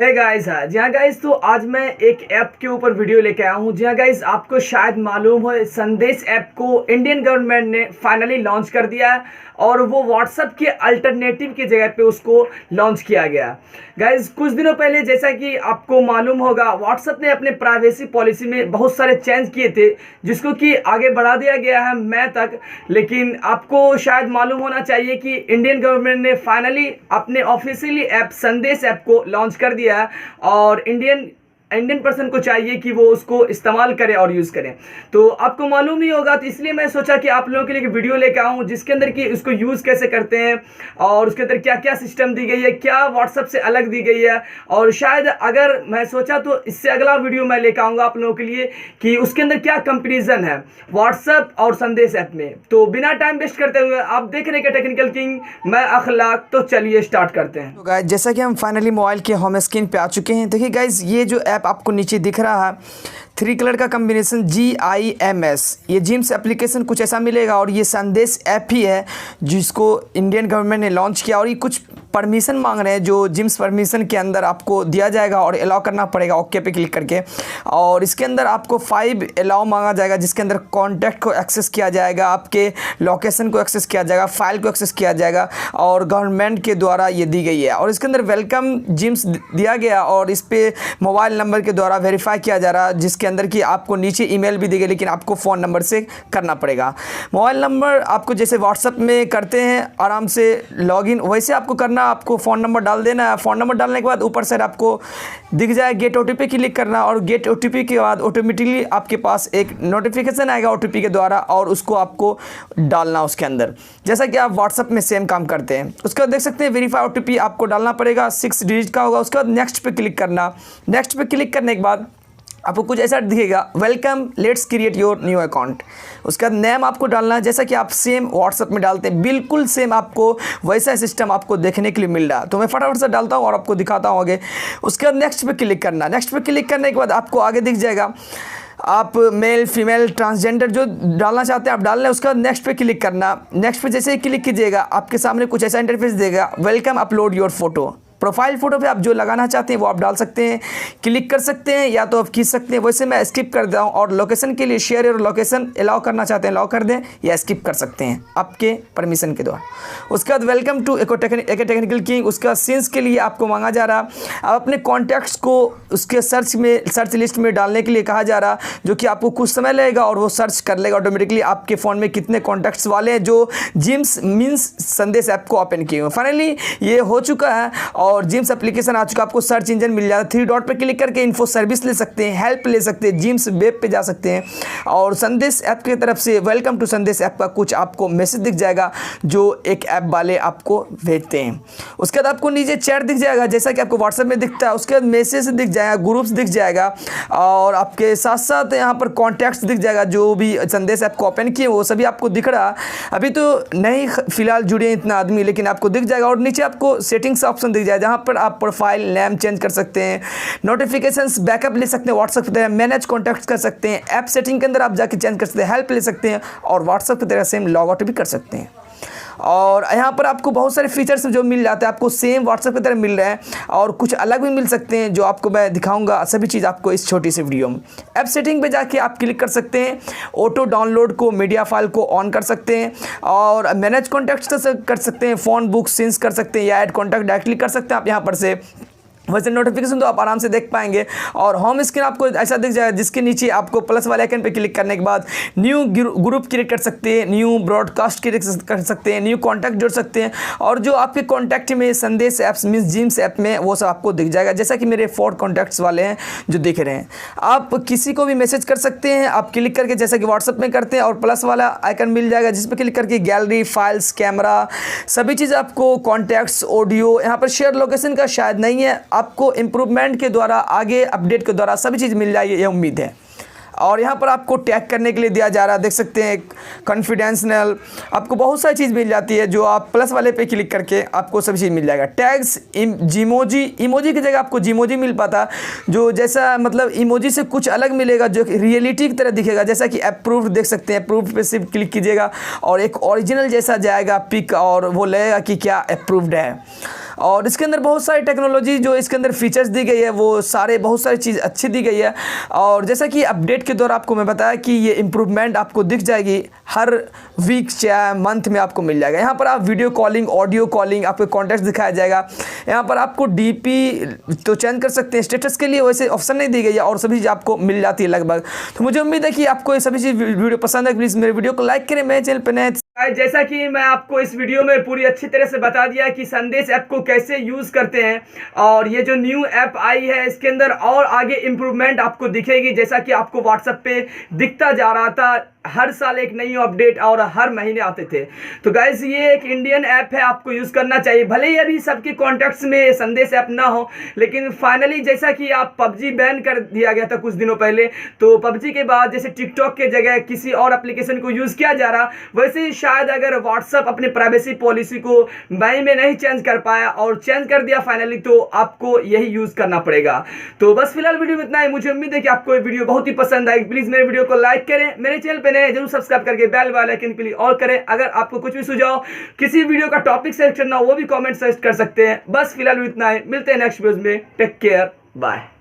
Hey guys, हाँ जी हाँ guys, तो आज मैं एक ऐप के ऊपर वीडियो लेके आया हूँ। जी हाँ गाइस, आपको शायद मालूम हो, संदेश ऐप को इंडियन गवर्नमेंट ने फाइनली लॉन्च कर दिया है और वो व्हाट्सएप के अल्टरनेटिव की जगह पे उसको लॉन्च किया गया। गाइस, कुछ दिनों पहले जैसा कि आपको मालूम होगा, व्हाट्सएप ने अपने प्राइवेसी पॉलिसी में बहुत सारे चेंज किए थे जिसको कि आगे बढ़ा दिया गया है मई तक। लेकिन आपको शायद मालूम होना चाहिए कि इंडियन गवर्नमेंट ने फाइनली अपने ऑफिशियली ऐप संदेश ऐप को लॉन्च कर दिया है और इंडियन पर्सन को चाहिए कि वो उसको इस्तेमाल करें और यूज़ करें। तो आपको मालूम ही होगा, तो इसलिए मैं सोचा कि आप लोगों के लिए एक वीडियो लेकर आऊँ जिसके अंदर कि उसको यूज़ कैसे करते हैं और उसके अंदर क्या क्या सिस्टम दी गई है, क्या व्हाट्सएप से अलग दी गई है। और शायद अगर मैं सोचा तो इससे अगला वीडियो मैं लेकर आऊँगा आप लोगों के लिए कि उसके अंदर क्या कंपेरिजन है व्हाट्सएप और संदेश ऐप में। तो बिना टाइम वेस्ट करते हुए आप देख रहे हैं टेक्निकल किंग, मैं अखलाक, तो चलिए स्टार्ट करते हैं। तो गाइस, जैसा कि हम फाइनली मोबाइल के होम स्क्रीन पे आ चुके हैं। देखिए गाइस, ये जो ऐप आपको नीचे दिख रहा है 3 कलर का कॉम्बिनेशन GIMS, ये जिम्स एप्लीकेशन कुछ ऐसा मिलेगा और ये संदेश ऐप ही है जिसको इंडियन गवर्नमेंट ने लॉन्च किया। और ये कुछ परमिशन मांग रहे हैं जो जिम्स परमिशन के अंदर आपको दिया जाएगा और अलाउ करना पड़ेगा ओके पे क्लिक करके। और इसके अंदर आपको 5 अलाउ मांगा जाएगा जिसके अंदर कॉन्टैक्ट को एक्सेस किया जाएगा, आपके लोकेशन को एक्सेस किया जाएगा, फाइल को एक्सेस किया जाएगा और गवर्नमेंट के द्वारा ये दी गई है। और इसके अंदर वेलकम जिम्स दिया गया और इस पर मोबाइल नंबर के द्वारा वेरीफाई किया जा रहा है जिसके अंदर कि आपको नीचे ईमेल भी दी गई, लेकिन आपको फ़ोन नंबर से करना पड़ेगा। मोबाइल नंबर आपको जैसे व्हाट्सएप में करते हैं आराम से लॉगिन, वैसे आपको करना, आपको फ़ोन नंबर डाल देना है। फ़ोन नंबर डालने के बाद ऊपर साइड आपको दिख जाए गेट OTP क्लिक करना और गेट OTP के बाद ऑटोमेटिकली आपके पास एक नोटिफिकेशन आएगा OTP के द्वारा और उसको आपको डालना उसके अंदर, जैसा कि आप व्हाट्सएप में सेम काम करते हैं। उसके बाद देख सकते हैं वेरीफाई OTP आपको डालना पड़ेगा, 6 डिजिट का होगा। उसके बाद नेक्स्ट पे क्लिक करना। नेक्स्ट पे क्लिक करने के बाद आपको कुछ ऐसा दिखेगा, welcome let's create your new account. उसके बाद नेम आपको डालना है जैसा कि आप सेम व्हाट्सएप में डालते हैं, बिल्कुल सेम आपको वैसा सिस्टम आपको देखने के लिए मिल रहा है। तो मैं फटाफट से डालता हूँ और आपको दिखाता हूँ आगे। उसके बाद नेक्स्ट पे क्लिक करना। नेक्स्ट पे क्लिक करने के बाद आपको आगे दिख जाएगा आप मेल फीमेल ट्रांसजेंडर जो डालना चाहते हैं आप डाल लें। उसके बाद नेक्स्ट पे क्लिक करना। नेक्स्ट पे जैसे ही क्लिक कीजिएगा आपके सामने कुछ ऐसा इंटरफेस देगा, welcome upload your photo. Profile photo पे आप जो लगाना चाहते हैं वो आप डाल सकते हैं, क्लिक कर सकते हैं या तो आप खींच सकते हैं। वैसे मैं स्किप कर देता हूँ। और लोकेशन के लिए शेयर और लोकेशन अलाउ करना चाहते हैं अलाउ कर दें या स्किप कर सकते हैं आपके परमिशन के द्वारा। उसके बाद वेलकम टू टेक्निकल किंग। उसके बाद सीन्स के लिए आपको मांगा जा रहा, आप अपने कॉन्टैक्ट्स को उसके सर्च लिस्ट में डालने के लिए कहा जा रहा, जो कि आपको कुछ समय लगेगा और वो सर्च कर लेगा ऑटोमेटिकली आपके फ़ोन में कितने कॉन्टैक्ट्स वाले हैं जो जिम्स मीन्स संदेश ऐप को ओपन किए हुए। फाइनली ये हो चुका है और जिम्स एप्लीकेशन आ चुका। आपको सर्च इंजन मिल जाता है, 3 डॉट पे क्लिक करके इन्फो सर्विस ले सकते हैं, हेल्प ले सकते हैं, जिम्स वेब पे जा सकते हैं और संदेश ऐप की तरफ से वेलकम टू संदेश ऐप का कुछ आपको मैसेज दिख जाएगा जो एक ऐप वाले आपको भेजते हैं। उसके बाद आपको नीचे चैट दिख जाएगा जैसा कि आपको व्हाट्सएप में दिखता है। उसके बाद मैसेज दिख जाएगा, ग्रुप्स दिख जाएगा और आपके साथ साथ यहाँ पर कॉन्टैक्ट्स दिख जाएगा। जो भी संदेश ऐप को ओपन किए वो सभी आपको दिख रहा। अभी तो नहीं फिलहाल जुड़े इतना आदमी, लेकिन आपको दिख जाएगा। और नीचे आपको सेटिंग्स ऑप्शन दिख जाएगा जहाँ पर आप प्रोफाइल नेम चेंज कर सकते हैं, नोटिफिकेशंस बैकअप ले सकते हैं व्हाट्सएप की तरह, मैनेज कॉन्टैक्ट्स कर सकते हैं, ऐप सेटिंग के अंदर आप जाके चेंज कर सकते हैं, हेल्प ले सकते हैं और व्हाट्सएप की तरह सेम लॉग आउट भी कर सकते हैं। और यहाँ पर आपको बहुत सारे फीचर्स जो मिल जाते हैं आपको सेम व्हाट्सएप की तरह मिल रहे हैं और कुछ अलग भी मिल सकते हैं जो आपको मैं दिखाऊंगा। सभी चीज़ आपको इस छोटी सी वीडियो में। ऐप सेटिंग पे जाके आप क्लिक कर सकते हैं, ऑटो डाउनलोड को मीडिया फाइल को ऑन कर सकते हैं और मैनेज कॉन्टैक्ट्स कर सकते हैं, फ़ोन बुक सिंस कर सकते हैं या ऐड कॉन्टैक्ट डायरेक्टली कर सकते हैं आप यहाँ पर से। वैसे नोटिफिकेशन तो आप आराम से देख पाएंगे। और होम स्क्रीन आपको ऐसा दिख जाएगा जिसके नीचे आपको प्लस वाले आइकन पे क्लिक करने के बाद न्यू ग्रुप क्रिएट कर सकते हैं, न्यू ब्रॉडकास्ट क्रिएट कर सकते हैं, न्यू कॉन्टैक्ट जोड़ सकते हैं और जो आपके कॉन्टैक्ट में संदेश ऐप्स मीन्स जिम्स ऐप में वो सब आपको दिख जाएगा जैसा कि मेरे 4 कॉन्टैक्ट्स वाले हैं जो दिख रहे हैं। आप किसी को भी मैसेज कर सकते हैं, आप क्लिक करके जैसा कि व्हाट्सएप में करते हैं और प्लस वाला आइकन मिल जाएगा जिस पर क्लिक करके गैलरी, फाइल्स, कैमरा सभी चीज़ आपको, कॉन्टैक्ट्स, ऑडियो, यहाँ पर शेयर लोकेशन का शायद नहीं है, आपको इम्प्रूवमेंट के द्वारा आगे अपडेट के द्वारा सभी चीज़ मिल जाएगी ये उम्मीद है। और यहाँ पर आपको टैग करने के लिए दिया जा रहा है, देख सकते हैं कॉन्फिडेंशियल, आपको बहुत सारी चीज़ मिल जाती है जो आप प्लस वाले पे क्लिक करके आपको सभी चीज़ मिल जाएगा। टैग्स, इमोजी की जगह आपको जीमोजी मिल पाता जो जैसा मतलब इमोजी से कुछ अलग मिलेगा जो रियलिटी की तरह दिखेगा जैसा कि अप्रूव देख सकते हैं। अप्रूव पे सिर्फ क्लिक कीजिएगा और एक ओरिजिनल जैसा जाएगा पिक और वो लगेगा कि क्या अप्रूव्ड है। और इसके अंदर बहुत सारी टेक्नोलॉजी जो इसके अंदर फीचर्स दी गई है वो सारे बहुत सारी चीज़ अच्छी दी गई है। और जैसा कि अपडेट के दौरान आपको मैं बताया कि ये इम्प्रूवमेंट आपको दिख जाएगी हर वीक या मंथ में आपको मिल जाएगा। यहाँ पर आप वीडियो कॉलिंग, ऑडियो कॉलिंग, आपको कॉन्टेक्ट दिखाया जाएगा। यहाँ पर आपको डीपी तो चेंज कर सकते हैं, स्टेटस के लिए वैसे ऑप्शन नहीं दी गई है और सभी चीज़ आपको मिल जाती है लगभग। तो मुझे उम्मीद है कि आपको ये सभी चीज़ वीडियो पसंद है। प्लीज़ मेरे वीडियो को लाइक करें, मेरे चैनल पर नए। जैसा कि मैं आपको इस वीडियो में पूरी अच्छी तरह से बता दिया कि संदेश ऐप को कैसे यूज़ करते हैं, और ये जो न्यू ऐप आई है इसके अंदर और आगे इम्प्रूवमेंट आपको दिखेगी। जैसा कि आपको व्हाट्सएप पे दिखता जा रहा था, हर साल एक नई अपडेट और हर महीने आते थे। तो गाइस ये एक इंडियन ऐप है, आपको यूज़ करना चाहिए। भले ही अभी सबके कॉन्टैक्ट्स में संदेश ऐप ना हो, लेकिन फाइनली जैसा कि आप पबजी बैन कर दिया गया था कुछ दिनों पहले, तो पबजी के बाद जैसे टिकटॉक के जगह किसी और एप्लीकेशन को यूज़ किया जा रहा, वैसे ही शायद अगर व्हाट्सएप अपने प्राइवेसी पॉलिसी को मई में नहीं चेंज कर पाया और चेंज कर दिया फाइनली, तो आपको यही यूज़ करना पड़ेगा। तो बस फिलहाल वीडियो में इतना ही। मुझे उम्मीद है कि आपको ये वीडियो बहुत ही पसंद आएगी। प्लीज़ मेरे वीडियो को लाइक करें, मेरे चैनल पे नए जरूर सब्सक्राइब करके बेल वाले आइकन के लिए ऑल करें। अगर आपको कुछ भी सुझाव, किसी वीडियो का टॉपिक सजेस्ट करना हो वो भी कमेंट सजेस्ट कर सकते हैं। बस फिलहाल इतना ही, मिलते हैं नेक्स्ट वीडियो में। Take care, bye.